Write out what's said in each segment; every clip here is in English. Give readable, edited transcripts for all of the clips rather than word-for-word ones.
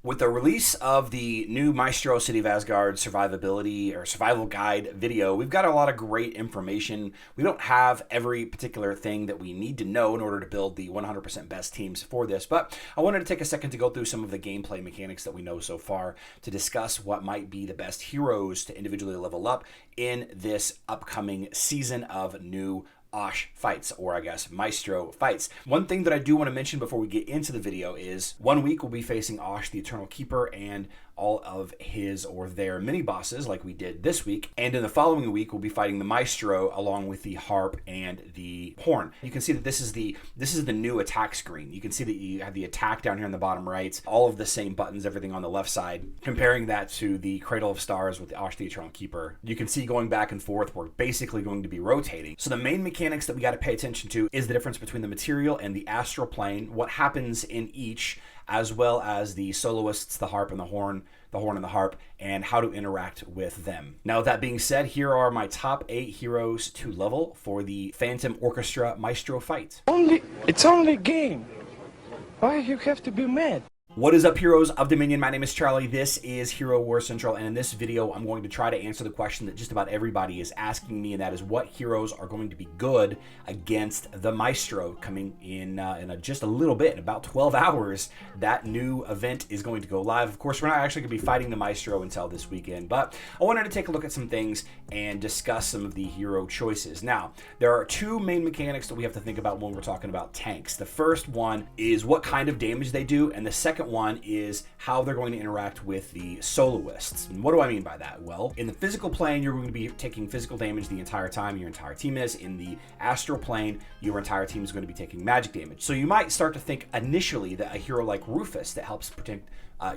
With the release of the new Maestro City of Asgard survivability or survival guide video, we've got a lot of great information. We don't have every particular thing that we need to know in order to build the 100% best teams for this, but I wanted to take a second to go through some of the gameplay mechanics that we know so far to discuss what might be the best heroes to individually level up in this upcoming season of new Osh fights, or I guess Maestro fights. One thing that I do want to mention before we get into the video is 1 week we'll be facing Osh the Eternal Keeper and all of his or their mini bosses like we did this week, and in the following week we'll be fighting the Maestro along with the harp and the horn. You can see that this is the new attack screen. You can see that you have the attack down here in the bottom right, all of the same buttons, everything on the left side. Comparing that to the Cradle of Stars with the Osh the Eternal Keeper, you can see going back and forth, we're basically going to be rotating. So the main mechanics that we got to pay attention to is the difference between the material and the astral plane, what happens in each, as well as the soloists, the harp and the horn and the harp, and how to interact with them. Now, with that being said, here are my top 8 heroes to level for the Phantom Orchestra Maestro fight. It's only a game. Why you have to be mad? What is up, heroes of Dominion? My name is Charlie. This is Hero War Central, and in this video I'm going to try to answer the question that just about everybody is asking me, and that is what heroes are going to be good against the Maestro coming in just a little bit, in about 12 hours. That new event is going to go live. Of course, we're not actually going to be fighting the Maestro until this weekend, but I wanted to take a look at some things and discuss some of the hero choices. Now, there are 2 main mechanics that we have to think about when we're talking about tanks. The first one is what kind of damage they do, and the second one is how they're going to interact with the soloists. And what do I mean by that? Well, in the physical plane, you're going to be taking physical damage the entire time. Your entire team is. In the astral plane, your entire team is going to be taking magic damage. So you might start to think initially that a hero like Rufus that helps protect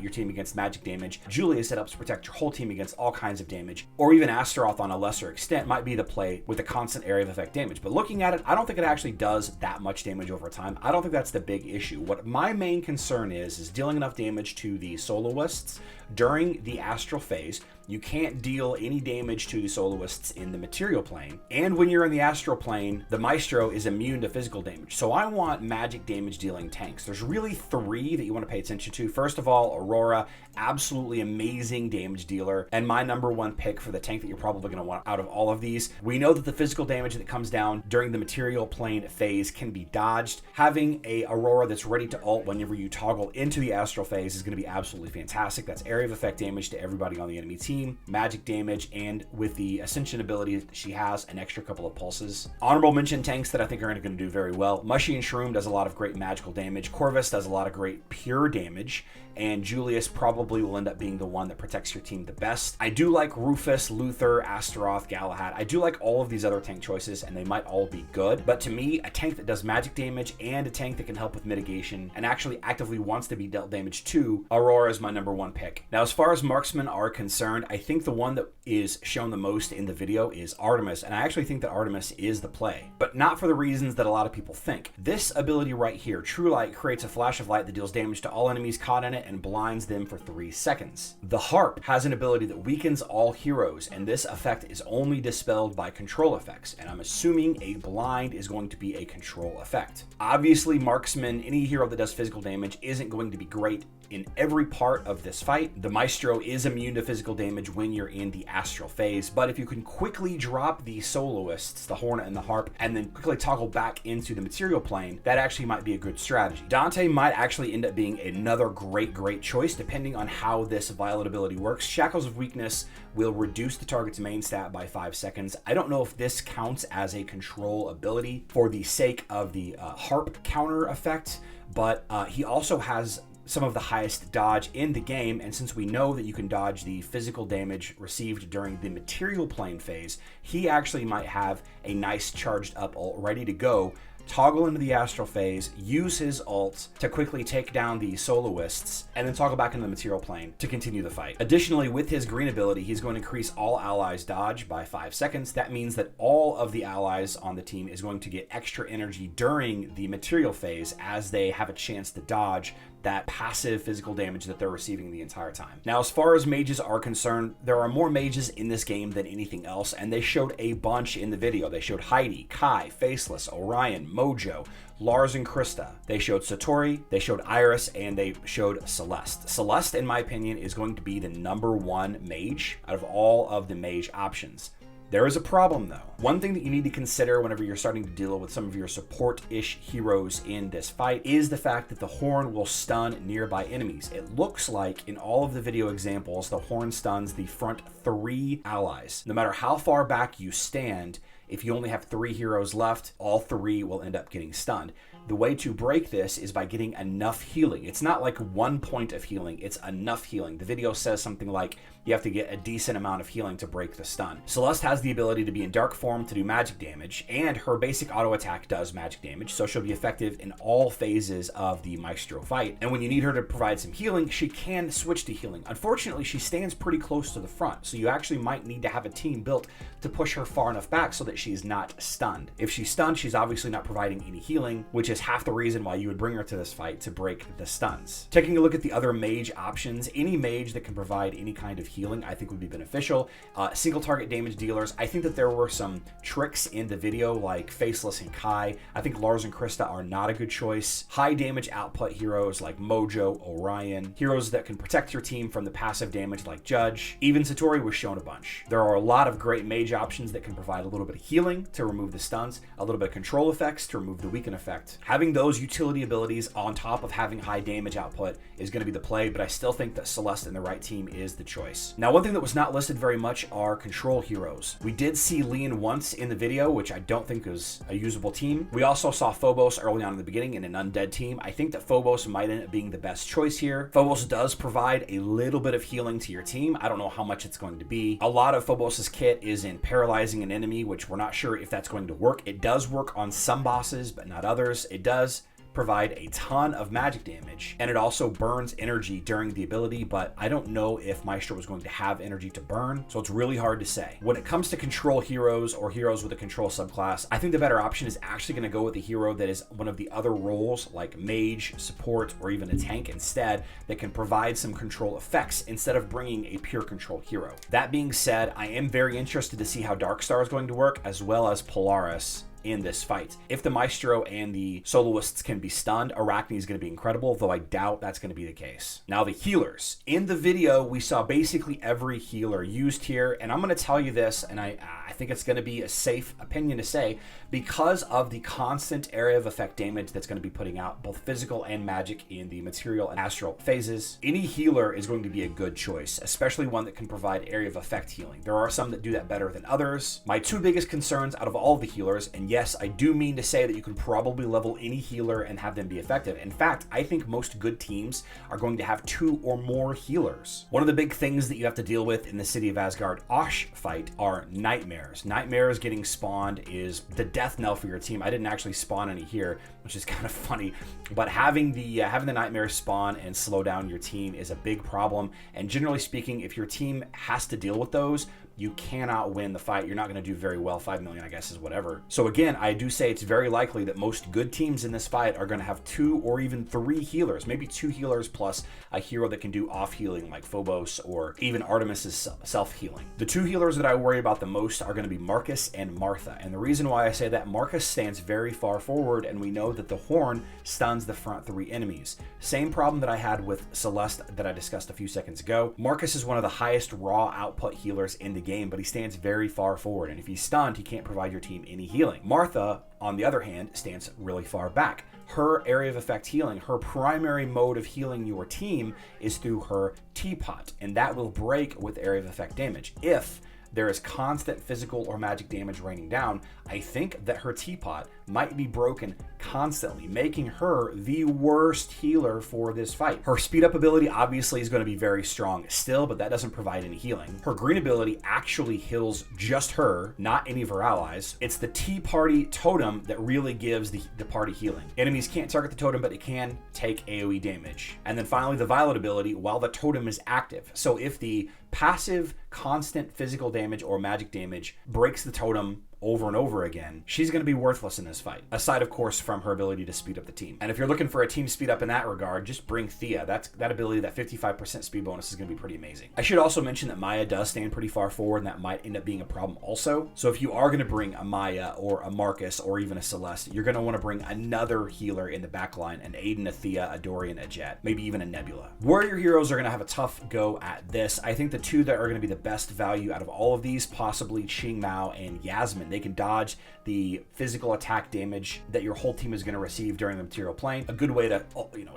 your team against magic damage, Julius that helps protect your whole team against all kinds of damage, or even Astaroth on a lesser extent might be the play with a constant area of effect damage. But looking at it, I don't think it actually does that much damage over time. I don't think that's the big issue. What my main concern is dealing enough damage to the soloists during the astral phase. You can't deal any damage to the soloists in the material plane. And when you're in the astral plane, the Maestro is immune to physical damage. So I want magic damage dealing tanks. There's really 3 that you want to pay attention to. First of all, Aurora, absolutely amazing damage dealer, and my #1 pick for the tank that you're probably going to want out of all of these. We know that the physical damage that comes down during the material plane phase can be dodged. Having a Aurora that's ready to ult whenever you toggle into the astral phase is going to be absolutely fantastic. That's area of effect damage to everybody on the enemy team, magic damage, and with the Ascension ability that she has, an extra couple of pulses. Honorable mention tanks that I think are going to do very well. Mushy and Shroom does a lot of great magical damage. Corvus does a lot of great pure damage, and Julius probably will end up being the one that protects your team the best. I do like Rufus, Luther, Astaroth, Galahad. I do like all of these other tank choices, and they might all be good, but to me, a tank that does magic damage and a tank that can help with mitigation and actually actively wants to be dealt damage to, Aurora is my #1 pick. Now, as far as marksmen are concerned, I think the one that is shown the most in the video is Artemis, and I actually think that Artemis is the play, but not for the reasons that a lot of people think. This ability right here, True Light, creates a flash of light that deals damage to all enemies caught in it and blinds them for 3 seconds. The harp has an ability that weakens all heroes, and this effect is only dispelled by control effects, and I'm assuming a blind is going to be a control effect. Obviously, marksman, any hero that does physical damage, isn't going to be great in every part of this fight. The Maestro is immune to physical damage when you're in the astral phase, but if you can quickly drop the soloists, the horn and the harp, and then quickly toggle back into the material plane, that actually might be a good strategy. Dante might actually end up being another great choice depending on how this violet ability works. Shackles of Weakness will reduce the target's main stat by 5 seconds. I don't know if this counts as a control ability for the sake of the harp counter effect, but he also has some of the highest dodge in the game, and since we know that you can dodge the physical damage received during the material plane phase, he actually might have a nice charged up ult ready to go. Toggle into the astral phase, use his ult to quickly take down the soloists, and then toggle back into the material plane to continue the fight. Additionally, with his green ability, he's going to increase all allies dodge by 5 seconds. That means that all of the allies on the team is going to get extra energy during the material phase as they have a chance to dodge that passive physical damage that they're receiving the entire time. Now, as far as mages are concerned, there are more mages in this game than anything else, and they showed a bunch in the video. They showed Heidi, Kai, Faceless, Orion, Mojo, Lars and Krista. They showed Satori, they showed Iris, and they showed Celeste. Celeste, in my opinion, is going to be the #1 mage out of all of the mage options. There is a problem though. One thing that you need to consider whenever you're starting to deal with some of your support-ish heroes in this fight is the fact that the horn will stun nearby enemies. It looks like in all of the video examples, the horn stuns the front 3 allies. No matter how far back you stand, if you only have 3 heroes left, all 3 will end up getting stunned. The way to break this is by getting enough healing. It's not like 1 point of healing, it's enough healing. The video says something like you have to get a decent amount of healing to break the stun. Celeste has the ability to be in dark form to do magic damage, and her basic auto attack does magic damage, so she'll be effective in all phases of the Maestro fight. And when you need her to provide some healing, she can switch to healing. Unfortunately, she stands pretty close to the front, so you actually might need to have a team built to push her far enough back so that she's not stunned. If she's stunned, she's obviously not providing any healing, which is half the reason why you would bring her to this fight, to break the stuns. Taking a look at the other mage options, any mage that can provide any kind of healing I think would be beneficial. Single target damage dealers, I think that there were some tricks in the video like Faceless and Kai. I think Lars and Krista are not a good choice. High damage output heroes like Mojo, Orion, heroes that can protect your team from the passive damage like Judge. Even Satori was shown a bunch. There are a lot of great mage options that can provide a little bit of healing to remove the stuns, a little bit of control effects to remove the weaken effect. Having those utility abilities on top of having high damage output is going to be the play, but I still think that Celeste and the right team is the choice. Now, one thing that was not listed very much are control heroes. We did see Leon once in the video, which I don't think is a usable team. We also saw Phobos early on in the beginning in an undead team. I think that Phobos might end up being the best choice here. Phobos does provide a little bit of healing to your team. I don't know how much it's going to be. A lot of Phobos's kit is in paralyzing an enemy, which we're not sure if that's going to work. It does work on some bosses, but not others. It does provide a ton of magic damage, and it also burns energy during the ability, but I don't know if Maestro is going to have energy to burn, so it's really hard to say. When it comes to control heroes or heroes with a control subclass, I think the better option is actually going to go with a hero that is one of the other roles like Mage, Support, or even a tank instead, that can provide some control effects instead of bringing a pure control hero. That being said, I am very interested to see how Darkstar is going to work, as well as Polaris in this fight. If the Maestro and the soloists can be stunned, Arachne is going to be incredible, though I doubt that's going to be the case. Now, the healers. In the video, we saw basically every healer used here, and I'm going to tell you this, and I think it's going to be a safe opinion to say, because of the constant area of effect damage that's going to be putting out, both physical and magic in the material and astral phases, any healer is going to be a good choice, especially one that can provide area of effect healing. There are some that do that better than others. My 2 biggest concerns out of all the healers, and yes, I do mean to say that you can probably level any healer and have them be effective. In fact, I think most good teams are going to have 2 or more healers. One of the big things that you have to deal with in the City of Asgard Osh fight are nightmares. Nightmares getting spawned is the death knell for your team. I didn't actually spawn any here, which is kind of funny, but having the nightmares spawn and slow down your team is a big problem. And generally speaking, if your team has to deal with those, you cannot win the fight. You're not going to do very well. 5 million, I guess, is whatever. So again, I do say it's very likely that most good teams in this fight are going to have 2 or even 3 healers, maybe 2 healers plus a hero that can do off healing like Phobos or even Artemis's self healing. The 2 healers that I worry about the most are going to be Marcus and Martha. And the reason why I say that, Marcus stands very far forward, and we know that the horn stuns the front 3 enemies. Same problem that I had with Celeste that I discussed a few seconds ago. Marcus is one of the highest raw output healers in the game, but he stands very far forward, and if he's stunned, he can't provide your team any healing. Martha, on the other hand, stands really far back. Her area of effect healing, her primary mode of healing your team is through her teapot, and that will break with area of effect damage. If there is constant physical or magic damage raining down, I think that her teapot might be broken constantly, making her the worst healer for this fight. Her speed up ability obviously is going to be very strong still, but that doesn't provide any healing. Her green ability actually heals just her, not any of her allies. It's the Tea Party totem that really gives the party healing. Enemies can't target the totem, but it can take AoE damage. And then finally, the Violet ability while the totem is active. So if the passive constant physical damage or magic damage breaks the totem over and over again, she's going to be worthless in this fight, aside of course from her ability to speed up the team. And if you're looking for a team speed up in that regard, just bring Thea. That ability, that 55% speed bonus is going to be pretty amazing. I should also mention that Maya does stand pretty far forward, and that might end up being a problem also. So if you are going to bring a Maya or a Marcus or even a Celeste, you're going to want to bring another healer in the back line, an Aiden, a Thea, a Dorian, a Jet, maybe even a Nebula. Warrior heroes are going to have a tough go at this. I think the two that are going to be the best value out of all of these, possibly Qing Mao and Yasmin. They can dodge the physical attack damage that your whole team is going to receive during the material plane. A good way to,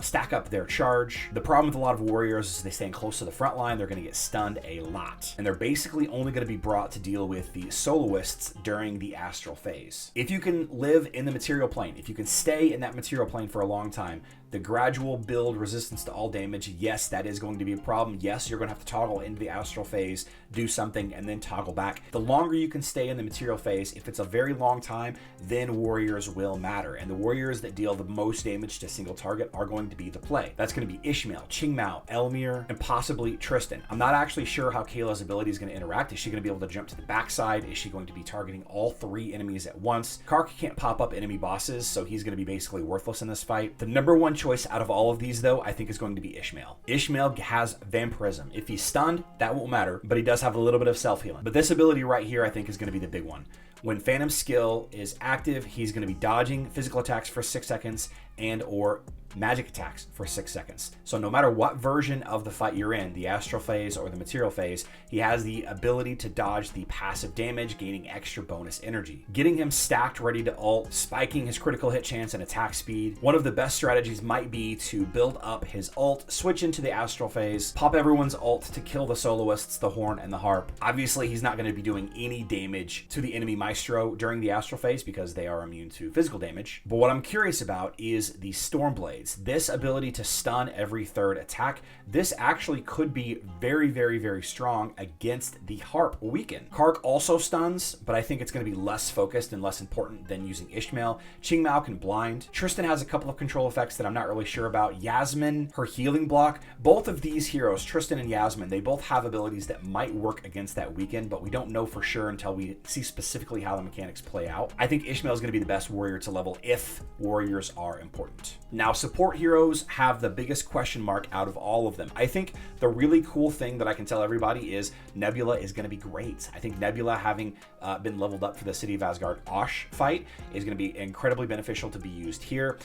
stack up their charge. The problem with a lot of warriors is they stand close to the front line. They're going to get stunned a lot, and they're basically only going to be brought to deal with the soloists during the astral phase. If you can live in the material plane, if you can stay in that material plane for a long time, the gradual build resistance to all damage, yes, that is going to be a problem. Yes, you're going to have to toggle into the astral phase, do something, and then toggle back. The longer you can stay in the material phase, if it's a very long time, then warriors will matter. And the warriors that deal the most damage to a single target are going to be the play. That's going to be Ishmael, Qing Mao, Elmir, and possibly Tristan. I'm not actually sure how Kayla's ability is going to interact. Is she going to be able to jump to the backside? Is she going to be targeting all three enemies at once? Kark can't pop up enemy bosses, so he's going to be basically worthless in this fight. The number one choice out of all of these, though, I think is going to be Ishmael. Ishmael has vampirism. If he's stunned, that won't matter, but he does have a little bit of self-healing. But this ability right here, I think, is going to be the big one. When Phantom Skill is active, he's going to be dodging physical attacks for 6 seconds and or magic attacks for 6 seconds. So no matter what version of the fight you're in, the astral phase or the material phase, he has the ability to dodge the passive damage, gaining extra bonus energy. Getting him stacked ready to ult, spiking his critical hit chance and attack speed. One of the best strategies might be to build up his ult, switch into the astral phase, pop everyone's ult to kill the soloists, the horn, and the harp. Obviously, he's not going to be doing any damage to the enemy Maestro during the astral phase because they are immune to physical damage. But what I'm curious about is the Stormblade. This ability to stun every third attack, this actually could be very, very, very strong against the Harp weaken. Kark also stuns, but I think it's going to be less focused and less important than using Ishmael. Qing Mao can blind. Tristan has a couple of control effects that I'm not really sure about. Yasmin, her healing block. Both of these heroes, Tristan and Yasmin, they both have abilities that might work against that weaken, but we don't know for sure until we see specifically how the mechanics play out. I think Ishmael is going to be the best warrior to level if warriors are important. Now, support heroes have the biggest question mark out of all of them. I think the really cool thing that I can tell everybody is Nebula is going to be great. I think Nebula, having been leveled up for the City of Asgard Osh fight, is going to be incredibly beneficial to be used here.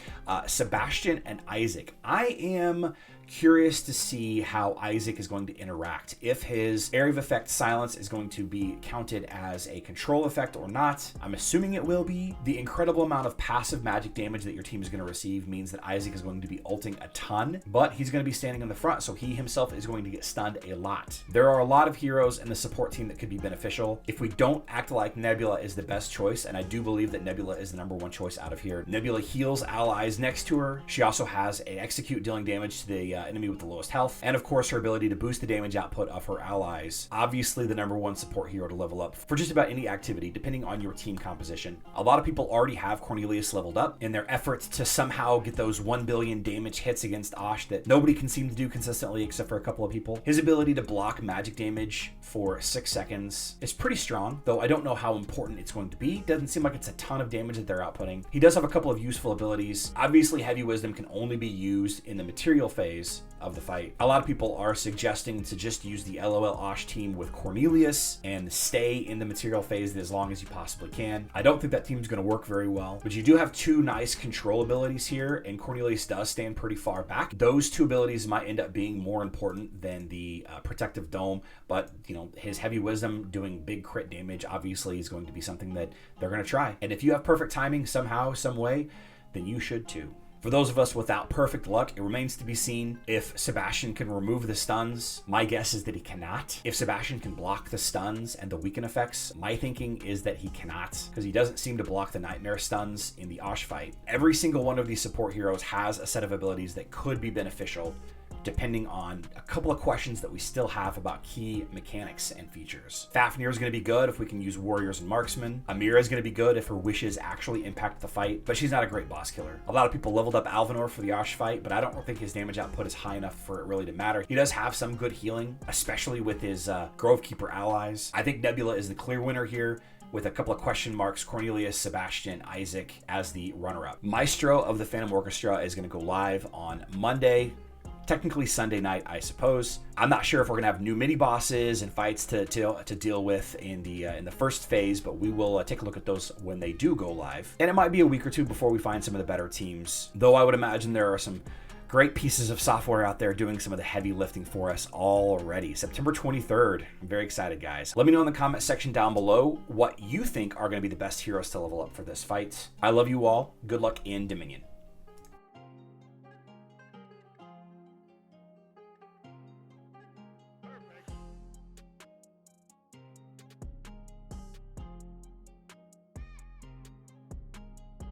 Sebastian and Isaac. I am curious to see how Isaac is going to interact. If his area of effect silence is going to be counted as a control effect or not. I'm assuming it will be. The incredible amount of passive magic damage that your team is going to receive means that Isaac is going to be ulting a ton, but he's going to be standing in the front, so he himself is going to get stunned a lot. There are a lot of heroes in the support team that could be beneficial. If we don't act like Nebula is the best choice, and I do believe that Nebula is the number one choice out of here, Nebula heals allies next to her. She also has an execute dealing damage to the enemy with the lowest health, and of course her ability to boost the damage output of her allies. Obviously the number one support hero to level up for just about any activity, depending on your team composition. A lot of people already have Cornelius leveled up in their efforts to somehow get those 1 billion damage hits against Osh that nobody can seem to do consistently except for a couple of people. His ability to block magic damage for 6 seconds is pretty strong, though I don't know how important it's going to be. Doesn't seem like it's a ton of damage that they're outputting. He does have a couple of useful abilities. Obviously Heavy Wisdom can only be used in the material phase of the fight. A lot of people are suggesting to just use the LOL Osh team with Cornelius and stay in the material phase as long as you possibly can. I don't think that team's going to work very well, but you do have two nice control abilities here, and Cornelius does stand pretty far back. Those two abilities might end up being more important than the protective dome, but his Heavy Wisdom doing big crit damage obviously is going to be something that they're going to try. And if you have perfect timing somehow, some way, then you should too. For those of us without perfect luck, it remains to be seen if Sebastian can remove the stuns. My guess is that he cannot. If Sebastian can block the stuns and the weaken effects, my thinking is that he cannot, because he doesn't seem to block the Nightmare stuns in the Osh fight. Every single one of these support heroes has a set of abilities that could be beneficial, depending on a couple of questions that we still have about key mechanics and features. Fafnir is going to be good if we can use warriors and marksmen. Amira is going to be good if her wishes actually impact the fight, but she's not a great boss killer. A lot of people leveled up Alvanor for the Osh fight, but I don't think his damage output is high enough for it really to matter. He does have some good healing, especially with his Grovekeeper allies. I think Nebula is the clear winner here. with a couple of question marks, Cornelius, Sebastian, Isaac as the runner-up. Maestro of the Phantom Orchestra is going to go live on Monday. Technically Sunday night, I suppose. I'm not sure if we're gonna have new mini bosses and fights to deal with in the first phase, but we will take a look at those when they do go live. And it might be a week or two before we find some of the better teams. Though I would imagine there are some great pieces of software out there doing some of the heavy lifting for us already. September 23rd. I'm very excited, guys. Let me know in the comment section down below what you think are going to be the best heroes to level up for this fight. I love you all. Good luck in Dominion.